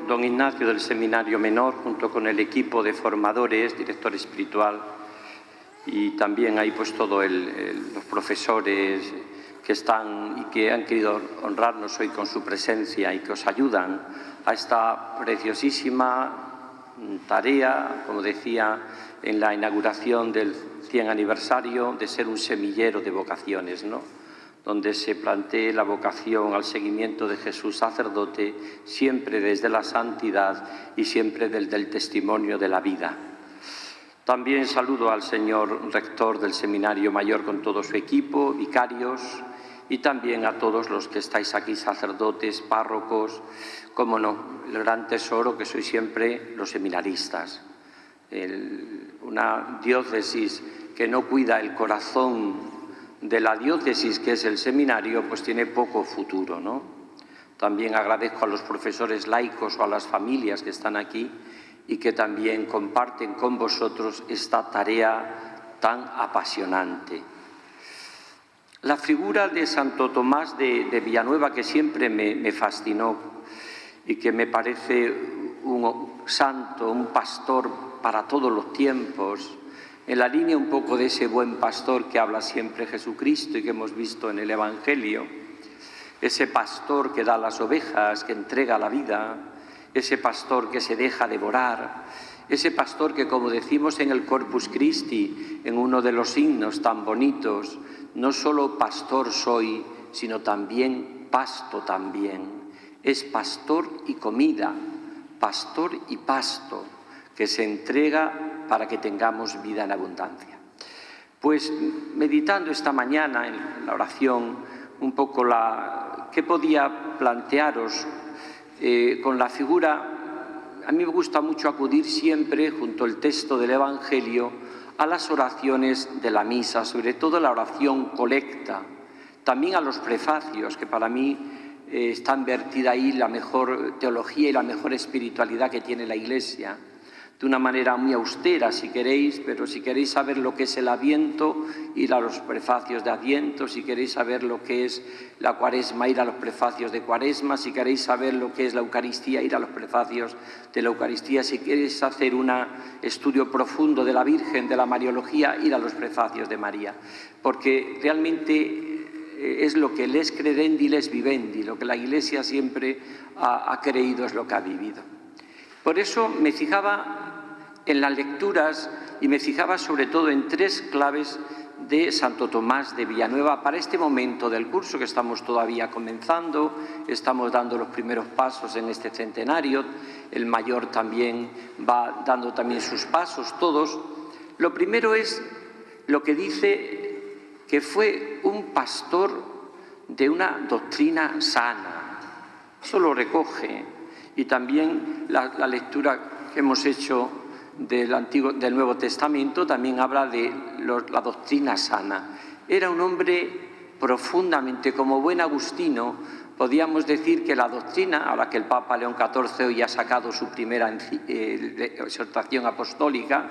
don Ignacio del Seminario Menor, junto con el equipo de formadores, director espiritual, y también ahí pues todos los profesores que están y que han querido honrarnos hoy con su presencia y que os ayudan a esta preciosísima tarea, como decía en la inauguración del 100 aniversario, de ser un semillero de vocaciones, ¿no?, donde se plantee la vocación al seguimiento de Jesús sacerdote, siempre desde la santidad y siempre desde el testimonio de la vida. También saludo al señor rector del Seminario Mayor con todo su equipo, vicarios, y también a todos los que estáis aquí, sacerdotes, párrocos, cómo no, el gran tesoro que sois siempre los seminaristas. Una diócesis que no cuida el corazón de la diócesis, que es el seminario, pues tiene poco futuro, ¿no? También agradezco a los profesores laicos o a las familias que están aquí y que también comparten con vosotros esta tarea tan apasionante. La figura de Santo Tomás de Villanueva, que siempre me fascinó y que me parece un santo, un pastor para todos los tiempos, en la línea un poco de ese buen pastor que habla siempre Jesucristo y que hemos visto en el Evangelio, ese pastor que da las ovejas, que entrega la vida, ese pastor que se deja devorar, ese pastor que, como decimos en el Corpus Christi, en uno de los himnos tan bonitos, no solo pastor soy, sino también pasto también. Es pastor y comida, pastor y pasto, que se entrega para que tengamos vida en abundancia. Pues meditando esta mañana en la oración un poco qué podía plantearos con la figura. A mí me gusta mucho acudir siempre, junto al texto del Evangelio, a las oraciones de la misa, sobre todo la oración colecta, también a los prefacios, que para mí está invertida ahí la mejor teología y la mejor espiritualidad que tiene la Iglesia, de una manera muy austera, si queréis, pero si queréis saber lo que es el Adviento, ir a los prefacios de Adviento; si queréis saber lo que es la Cuaresma, ir a los prefacios de Cuaresma; si queréis saber lo que es la Eucaristía, ir a los prefacios de la Eucaristía; si queréis hacer un estudio profundo de la Virgen, de la Mariología, ir a los prefacios de María, porque realmente es lo que les credendi, les vivendi, lo que la Iglesia siempre ha creído es lo que ha vivido. Por eso me fijaba en las lecturas y me fijaba sobre todo en tres claves de Santo Tomás de Villanueva para este momento del curso que estamos todavía comenzando. Estamos dando los primeros pasos en este centenario. El mayor también va dando también sus pasos, todos. Lo primero es lo que dice que fue un pastor de una doctrina sana. Eso lo recoge. Y también la lectura que hemos hecho del Nuevo Testamento también habla de la doctrina sana. Era un hombre profundamente, como buen agustino, podíamos decir que la doctrina, ahora que el Papa León XIV hoy ha sacado su primera exhortación apostólica,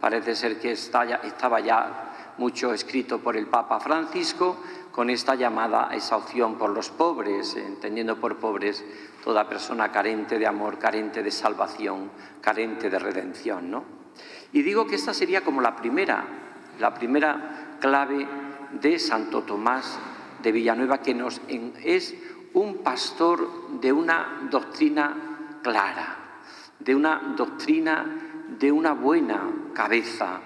parece ser que estaba ya mucho escrito por el Papa Francisco, con esta llamada a esa opción por los pobres, entendiendo por pobres toda persona carente de amor, carente de salvación, carente de redención, ¿no? Y digo que esta sería como la primera clave de Santo Tomás de Villanueva, que es un pastor de una doctrina clara, de una doctrina de una buena cabeza,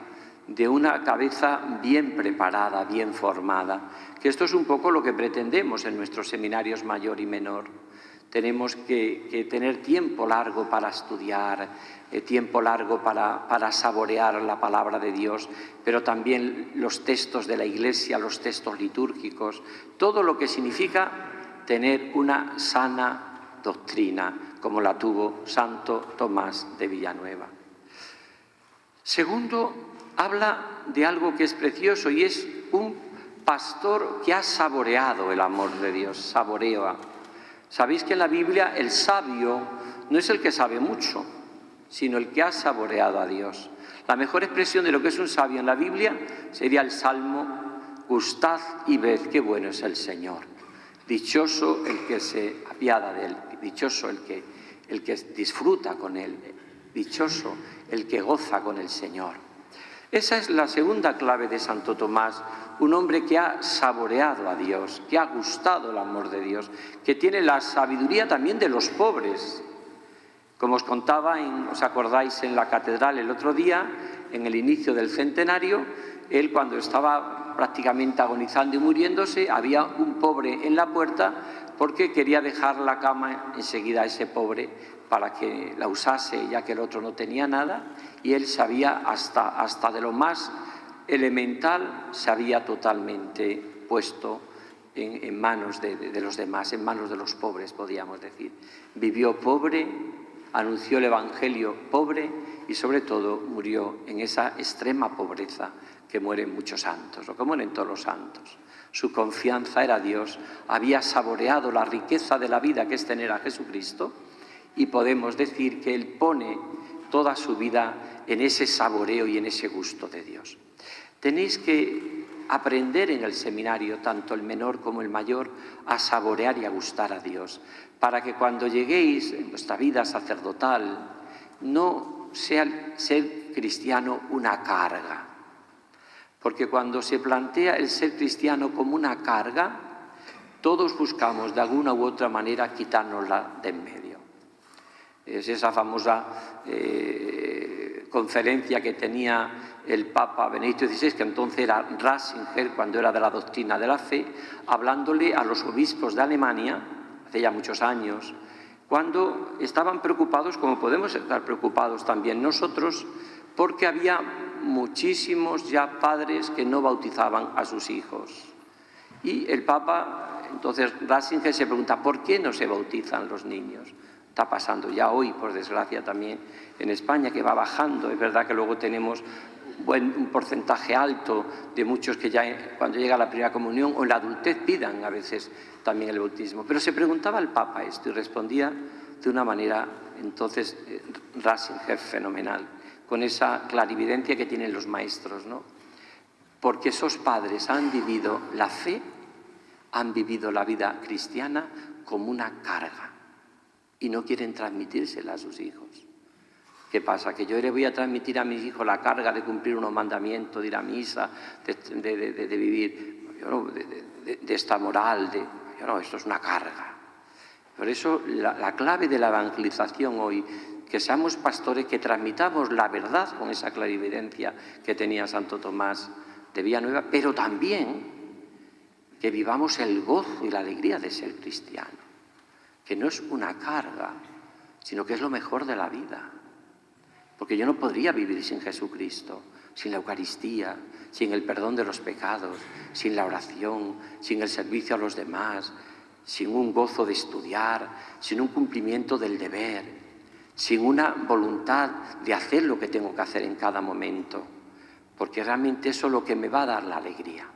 de una cabeza bien preparada, bien formada, que esto es un poco lo que pretendemos en nuestros seminarios mayor y menor. Tenemos que tener tiempo largo para estudiar, tiempo largo para saborear la palabra de Dios, pero también los textos de la Iglesia, los textos litúrgicos, todo lo que significa tener una sana doctrina, como la tuvo Santo Tomás de Villanueva. Segundo, habla de algo que es precioso y es un pastor que ha saboreado el amor de Dios, saborea. Sabéis que en la Biblia el sabio no es el que sabe mucho, sino el que ha saboreado a Dios. La mejor expresión de lo que es un sabio en la Biblia sería el Salmo: gustad y ved qué bueno es el Señor. Dichoso el que se apiada de él, dichoso el el que disfruta con Él, dichoso el que goza con el Señor. Esa es la segunda clave de Santo Tomás, un hombre que ha saboreado a Dios, que ha gustado el amor de Dios, que tiene la sabiduría también de los pobres. Como os contaba, ¿os acordáis en la catedral el otro día, en el inicio del centenario? Él, cuando estaba prácticamente agonizando y muriéndose, había un pobre en la puerta porque quería dejar la cama enseguida a ese pobre para que la usase, ya que el otro no tenía nada, y él sabía hasta de lo más elemental, se había totalmente puesto en manos de los demás, en manos de los pobres, podríamos decir. Vivió pobre, anunció el Evangelio pobre y sobre todo murió en esa extrema pobreza que mueren muchos santos, o que mueren todos los santos. Su confianza era Dios, había saboreado la riqueza de la vida que es tener a Jesucristo, y podemos decir que él pone toda su vida en ese saboreo y en ese gusto de Dios. Tenéis que aprender en el seminario, tanto el menor como el mayor, a saborear y a gustar a Dios, para que cuando lleguéis en vuestra vida sacerdotal no sea ser cristiano una carga. Porque cuando se plantea el ser cristiano como una carga, todos buscamos de alguna u otra manera quitárnosla de en medio. Es esa famosa conferencia que tenía el Papa Benedicto XVI, que entonces era Ratzinger, cuando era de la doctrina de la fe, hablándole a los obispos de Alemania, hace ya muchos años, cuando estaban preocupados, como podemos estar preocupados también nosotros, porque había muchísimos ya padres que no bautizaban a sus hijos. Y el Papa, entonces Ratzinger se pregunta, ¿por qué no se bautizan los niños? Está pasando ya hoy, por desgracia, también en España, que va bajando. Es verdad que luego tenemos un porcentaje alto de muchos que ya cuando llega la primera comunión o en la adultez pidan a veces también el bautismo. Pero se preguntaba el Papa esto y respondía de una manera, entonces, Ratzinger fenomenal, con esa clarividencia que tienen los maestros, ¿no? Porque esos padres han vivido la fe, han vivido la vida cristiana como una carga y no quieren transmitírsela a sus hijos. ¿Qué pasa? Que yo le voy a transmitir a mis hijos la carga de cumplir unos mandamientos, de ir a misa, de vivir, de esta moral, esto es una carga. Por eso la clave de la evangelización hoy, que seamos pastores, que transmitamos la verdad con esa clarividencia que tenía Santo Tomás de Villanueva, pero también que vivamos el gozo y la alegría de ser cristiano, que no es una carga, sino que es lo mejor de la vida. Porque yo no podría vivir sin Jesucristo, sin la Eucaristía, sin el perdón de los pecados, sin la oración, sin el servicio a los demás, sin un gozo de estudiar, sin un cumplimiento del deber, sin una voluntad de hacer lo que tengo que hacer en cada momento, porque realmente eso es lo que me va a dar la alegría,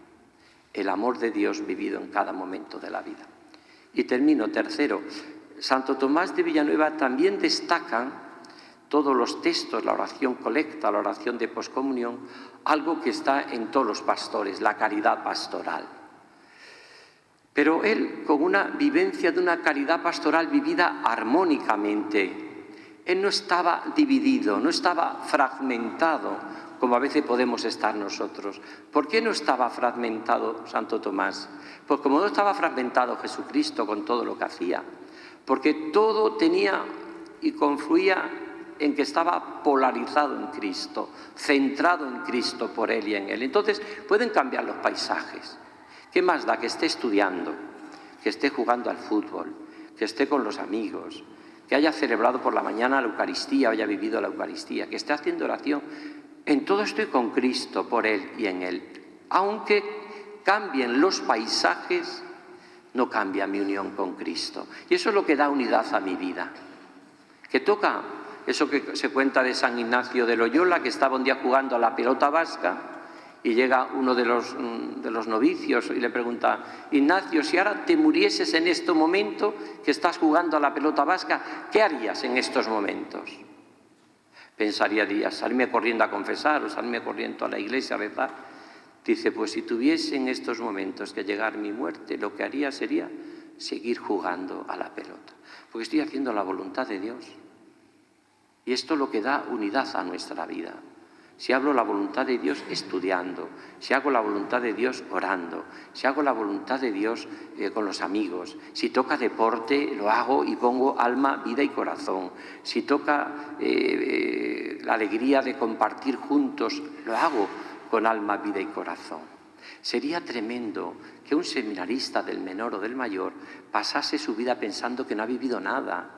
el amor de Dios vivido en cada momento de la vida. Y termino, tercero, Santo Tomás de Villanueva también destaca todos los textos, la oración colecta, la oración de poscomunión, algo que está en todos los pastores, la caridad pastoral. Pero él, con una vivencia de una caridad pastoral vivida armónicamente, él no estaba dividido, no estaba fragmentado, como a veces podemos estar nosotros. ¿Por qué no estaba fragmentado Santo Tomás? Pues como no estaba fragmentado Jesucristo con todo lo que hacía, porque todo tenía y confluía en que estaba polarizado en Cristo, centrado en Cristo por Él y en Él. Entonces pueden cambiar los paisajes. ¿Qué más da que esté estudiando, que esté jugando al fútbol, que esté con los amigos, que haya celebrado por la mañana la Eucaristía, haya vivido la Eucaristía, que esté haciendo oración? En todo estoy con Cristo, por Él y en Él. Aunque cambien los paisajes, no cambia mi unión con Cristo. Y eso es lo que da unidad a mi vida. Que toca eso que se cuenta de San Ignacio de Loyola, que estaba un día jugando a la pelota vasca y llega uno de los novicios y le pregunta: Ignacio, si ahora te murieses en este momento que estás jugando a la pelota vasca, ¿qué harías en estos momentos? Pensaría días, salirme corriendo a confesar o salirme corriendo a la iglesia a rezar. Dice, pues si tuviese en estos momentos que llegar mi muerte, lo que haría sería seguir jugando a la pelota, porque estoy haciendo la voluntad de Dios. Y esto es lo que da unidad a nuestra vida. Si hago la voluntad de Dios estudiando, si hago la voluntad de Dios orando, si hago la voluntad de Dios con los amigos, si toca deporte, lo hago y pongo alma, vida y corazón. Si toca la alegría de compartir juntos, lo hago con alma, vida y corazón. Sería tremendo que un seminarista del menor o del mayor pasase su vida pensando que no ha vivido nada,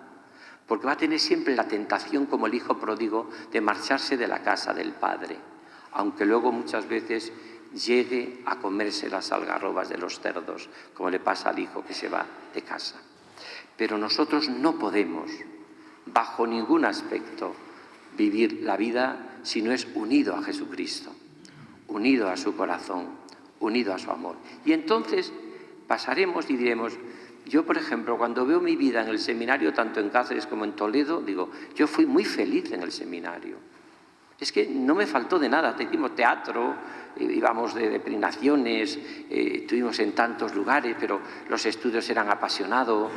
porque va a tener siempre la tentación, como el hijo pródigo, de marcharse de la casa del padre, aunque luego muchas veces llegue a comerse las algarrobas de los cerdos, como le pasa al hijo que se va de casa. Pero nosotros no podemos, bajo ningún aspecto, vivir la vida si no es unido a Jesucristo, unido a su corazón, unido a su amor. Y entonces pasaremos y diremos: yo, por ejemplo, cuando veo mi vida en el seminario, tanto en Cáceres como en Toledo, digo, yo fui muy feliz en el seminario. Es que no me faltó de nada. Hicimos teatro, íbamos de peregrinaciones, estuvimos en tantos lugares, pero los estudios eran apasionados,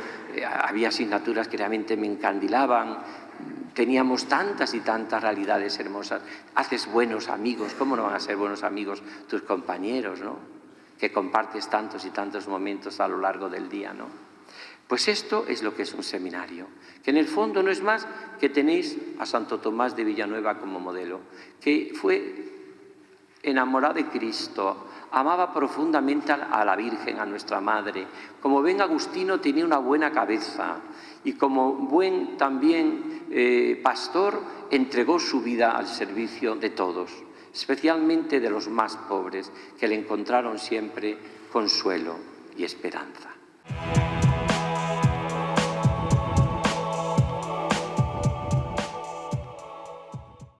había asignaturas que realmente me encandilaban, teníamos tantas y tantas realidades hermosas. Haces buenos amigos, ¿cómo no van a ser buenos amigos tus compañeros, no?, que compartes tantos y tantos momentos a lo largo del día, ¿no? Pues esto es lo que es un seminario, que en el fondo no es más que tenéis a Santo Tomás de Villanueva como modelo, que fue enamorado de Cristo, amaba profundamente a la Virgen, a nuestra Madre. Como ven, Agustino tenía una buena cabeza y como buen también pastor entregó su vida al servicio de todos, especialmente de los más pobres, que le encontraron siempre consuelo y esperanza.